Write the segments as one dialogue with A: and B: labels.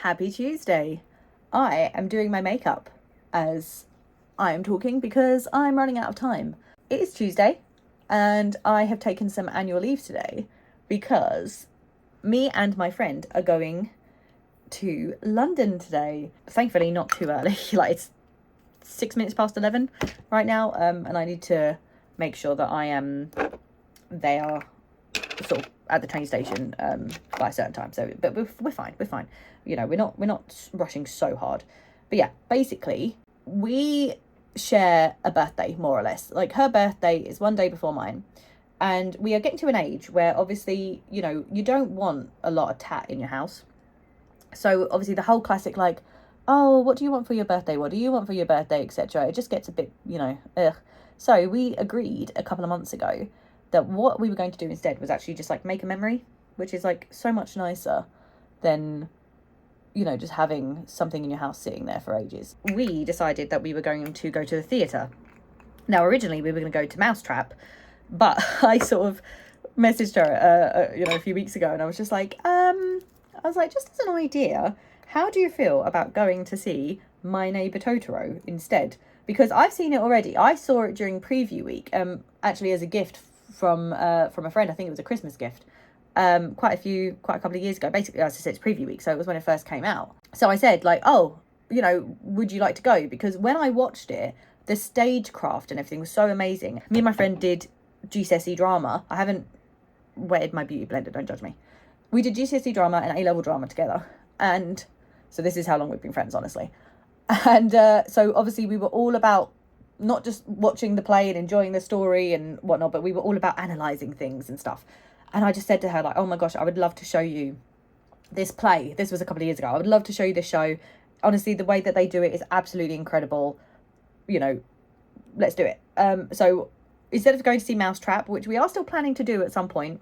A: Happy Tuesday. I am doing my makeup as I am talking because I'm running out of time. It is Tuesday and I have taken some annual leave today because me and my friend are going to London today. Thankfully not too early, like it's 6 minutes past 11 right now, and I need to make sure that I am there sort of at the train station by a certain time. So but we're fine, you know, we're not rushing so hard. But yeah, basically we share a birthday, more or less. Like her birthday is one day before mine, and we are getting to an age where obviously, you know, you don't want a lot of tat in your house. So obviously the whole classic, like, oh, what do you want for your birthday, what do you want for your birthday, etc., it just gets a bit, you know, ugh. So we agreed a couple of months ago that what we were going to do instead was actually just like make a memory, which is like so much nicer than, you know, just having something in your house sitting there for ages. We decided that we were going to go to the theatre. Now originally we were going to go to Mousetrap, but I sort of messaged her you know, a few weeks ago, and I was just like just as an idea, how do you feel about going to see My Neighbour Totoro instead? Because I've seen it already. I saw it during preview week, actually as a gift from a friend. I think it was a Christmas gift, quite a couple of years ago. Basically, as I said, it's preview week, so it was when it first came out. So I said, like, oh, you know, would you like to go? Because when I watched it, the stagecraft and everything was so amazing. Me and my friend did GCSE drama. I haven't wetted my beauty blender, don't judge me. We did GCSE drama and A-level drama together, and so this is how long we've been friends, honestly. And so obviously we were all about not just watching the play and enjoying the story and whatnot, but we were all about analysing things and stuff. And I just said to her, like, oh my gosh, I would love to show you this play. This was a couple of years ago. I would love to show you this show. Honestly, the way that they do it is absolutely incredible. You know, let's do it. So instead of going to see Mousetrap, which we are still planning to do at some point,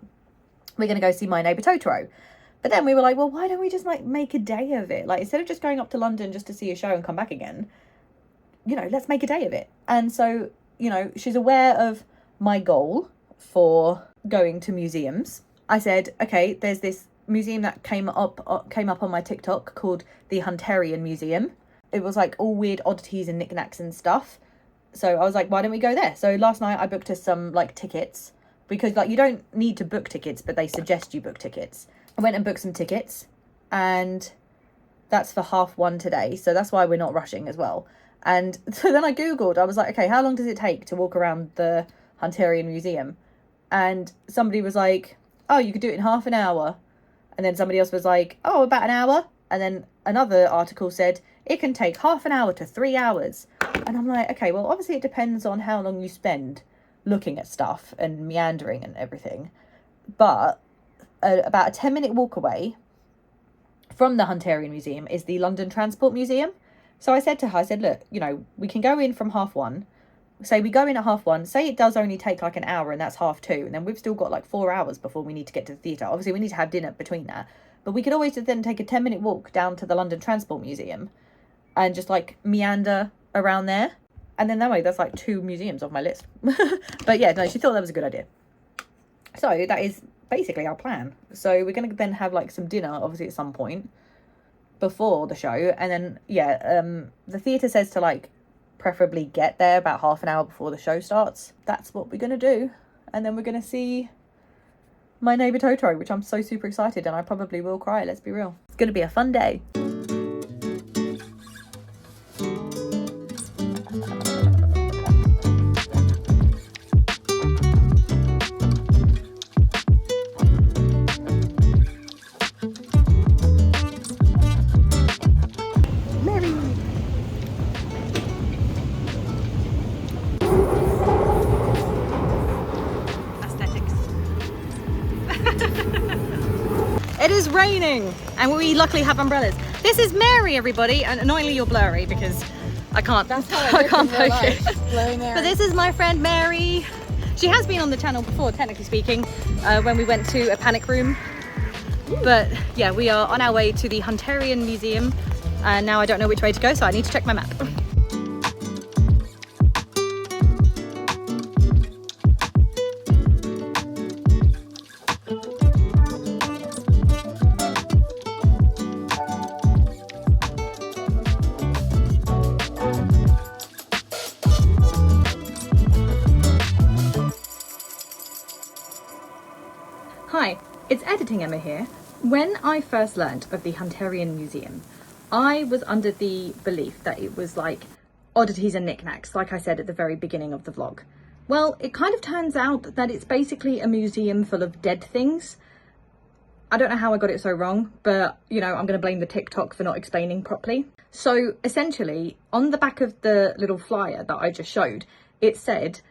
A: we're going to go see My Neighbour Totoro. But then we were like, well, why don't we just like make a day of it? Like, instead of just going up to London just to see a show and come back again, you know, let's make a day of it. And so, you know, she's aware of my goal for going to museums. I said, okay, there's this museum that came up on my TikTok called the Hunterian Museum. It was like all weird oddities and knickknacks and stuff. So I was like, why don't we go there? So last night I booked us some like tickets, because like you don't need to book tickets, but they suggest you book tickets. I went and booked some tickets, and that's for 1:30 today. So that's why we're not rushing as well. And so then I Googled, I was like, okay, how long does it take to walk around the Hunterian Museum? And somebody was like, oh, you could do it in half an hour. And then somebody else was like, oh, about an hour. And then another article said, it can take half an hour to 3 hours. And I'm like, okay, well, obviously it depends on how long you spend looking at stuff and meandering and everything. But about a 10-minute walk away from the Hunterian Museum is the London Transport Museum. So I said to her, I said, look, you know, we can go in from 1:30. Say we go in at 1:30. Say it does only take like an hour, and that's 2:30. And then we've still got like 4 hours before we need to get to the theatre. Obviously, we need to have dinner between that. But we could always then take a 10-minute walk down to the London Transport Museum and just like meander around there. And then that way, that's like 2 museums off my list. But yeah, no, she thought that was a good idea. So that is basically our plan. So we're going to then have like some dinner, obviously, at some point before the show. And then, yeah, the theatre says to like preferably get there about half an hour before the show starts. That's what we're going to do. And then we're going to see My Neighbour Totoro, which I'm so super excited, and I probably will cry, let's be real. It's going to be a fun day. It is raining and we luckily have umbrellas. This is Mary, everybody, and annoyingly you're blurry because I can't focus. But this is my friend Mary. She has been on the channel before, technically speaking, when we went to a panic room. But yeah, we are on our way to the Hunterian Museum, and now I don't know which way to go, so I need to check my map. It's Editing Emma here. When I first learnt of the Hunterian Museum, I was under the belief that it was like oddities and knickknacks, like I said at the very beginning of the vlog. Well, it kind of turns out that it's basically a museum full of dead things. I don't know how I got it so wrong, but you know, I'm going to blame the TikTok for not explaining properly. So essentially, on the back of the little flyer that I just showed, it said,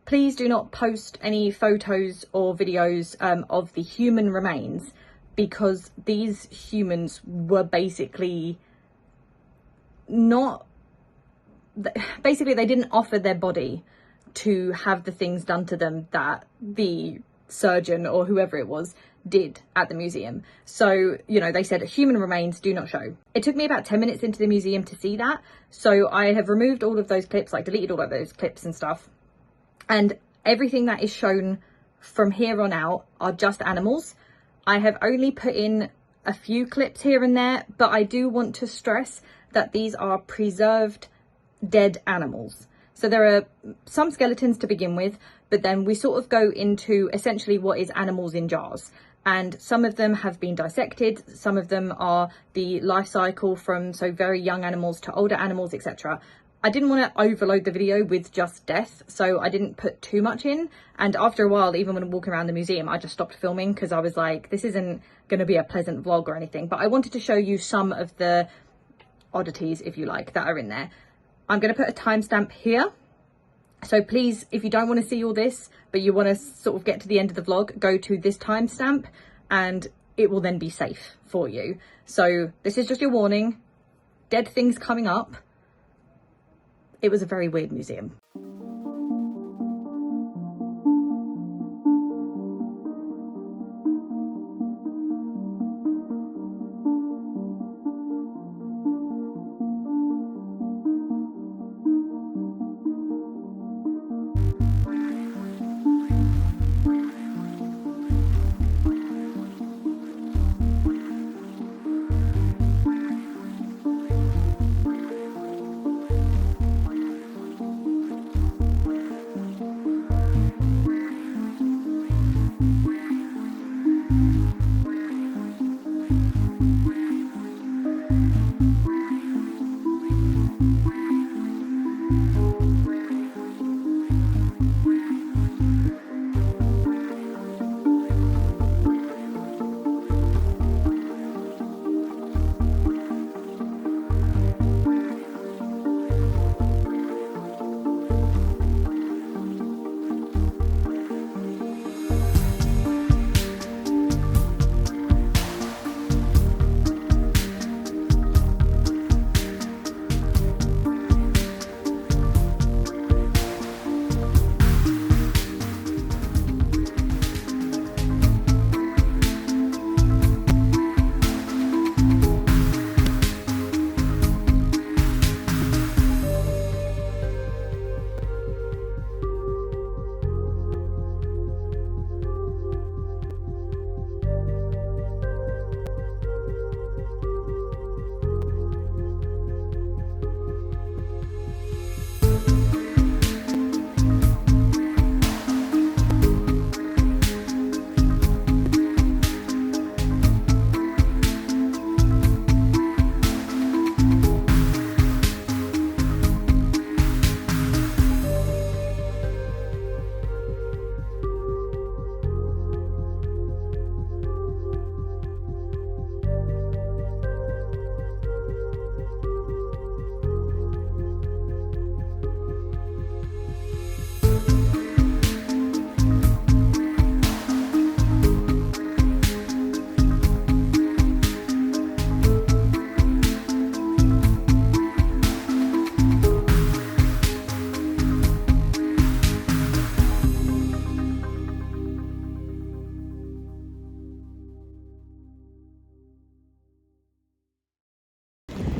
A: please do not post any photos or videos of the human remains, because these humans were basically not, basically they didn't offer their body to have the things done to them that the surgeon or whoever it was did at the museum. So, you know, they said human remains do not show. It took me about 10 minutes into the museum to see that. So I have removed all of those clips, like deleted all of those clips and stuff. And everything that is shown from here on out are just animals. I have only put in a few clips here and there, but I do want to stress that these are preserved dead animals. So there are some skeletons to begin with, but then we sort of go into essentially what is animals in jars. And some of them have been dissected, some of them are the life cycle from so very young animals to older animals, etc. I didn't want to overload the video with just death, so I didn't put too much in. And after a while, even when walking around the museum, I just stopped filming because I was like, this isn't going to be a pleasant vlog or anything. But I wanted to show you some of the oddities, if you like, that are in there. I'm going to put a timestamp here. So please, if you don't want to see all this, but you want to sort of get to the end of the vlog, go to this timestamp and it will then be safe for you. So this is just your warning. Dead things coming up. It was a very weird museum.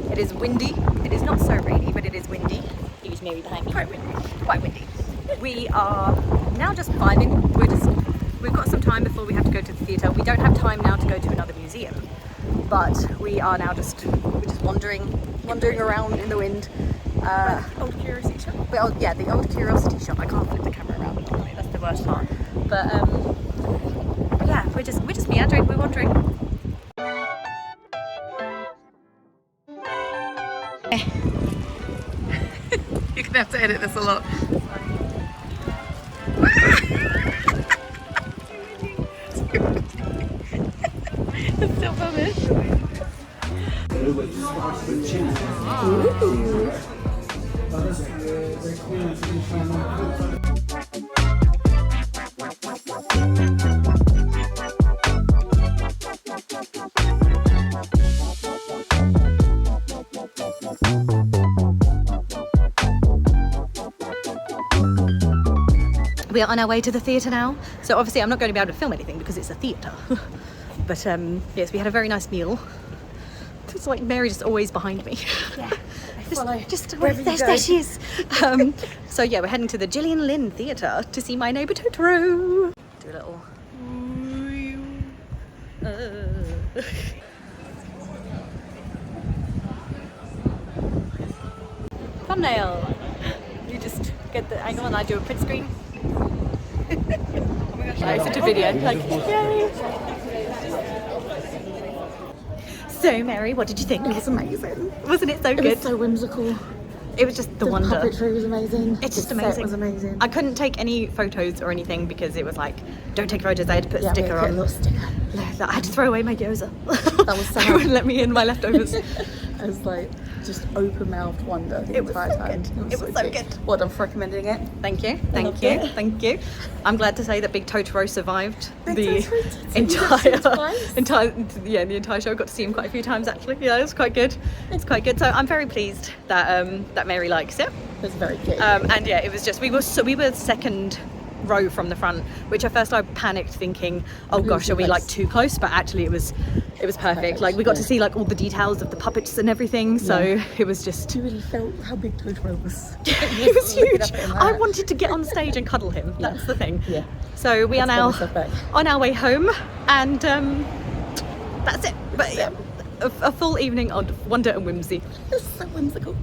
A: It is windy. It is not so rainy, but it is windy. Excuse me behind me. Quite windy. Quite windy. We are now just vibing. We've got some time before we have to go to the theatre. We don't have time now to go to another museum, but we are now we're just wandering around in the wind.
B: Old Curiosity Shop.
A: Well, yeah, the old Curiosity Shop. I can't flip the camera around. That's the worst part. But yeah, we're just meandering. We're wandering. You're gonna have to edit this a lot. It's still coming. We are on our way to the theatre now. So obviously I'm not going to be able to film anything because it's a theatre. But yes, we had a very nice meal. It's like Mary just always behind me.
B: Yeah,
A: There she is. So yeah, we're heading to the Gillian Lynn Theatre to see My Neighbour Totoro. Do a little... Thumbnail. You just get the angle and I do a print screen. Oh my gosh, I such a video. Like, yay! So Mary, what did you think?
B: It was amazing.
A: Wasn't it so good?
B: It was so whimsical.
A: It was just the wonder.
B: The puppetry was amazing.
A: It's just
B: The
A: amazing.
B: set was amazing.
A: I couldn't take any photos or anything because it was like, don't take photos. I had to put a sticker
B: a
A: on.
B: little sticker.
A: I had to throw away my gyoza.
B: That was sad.
A: They wouldn't let me in my leftovers.
B: I was like, just open-mouthed wonder the
A: It was
B: entire
A: so
B: time.
A: good. It was so good.
B: Well done for recommending it.
A: Thank you,
B: loved
A: thank you,
B: it.
A: thank you. I'm glad to say that Big Totoro survived
B: Big
A: the
B: Totoro did. You got to see him twice?
A: the entire show. I got to see him quite a few times actually. Yeah, it was quite good. It's quite good. So I'm very pleased that that Mary likes it.
B: It was very good.
A: And yeah, it was just we were second row from the front, which at first I panicked thinking, oh gosh, are we like too close? But actually it was perfect. Like we got to see like all the details of the puppets and everything, so it was just...
B: You really felt how big Totoro was.
A: It was huge. I wanted to get on stage and cuddle him. That's the thing.
B: Yeah.
A: So we are now on our way home, and that's it. But yeah, a full evening of wonder and whimsy.
B: It's so whimsical.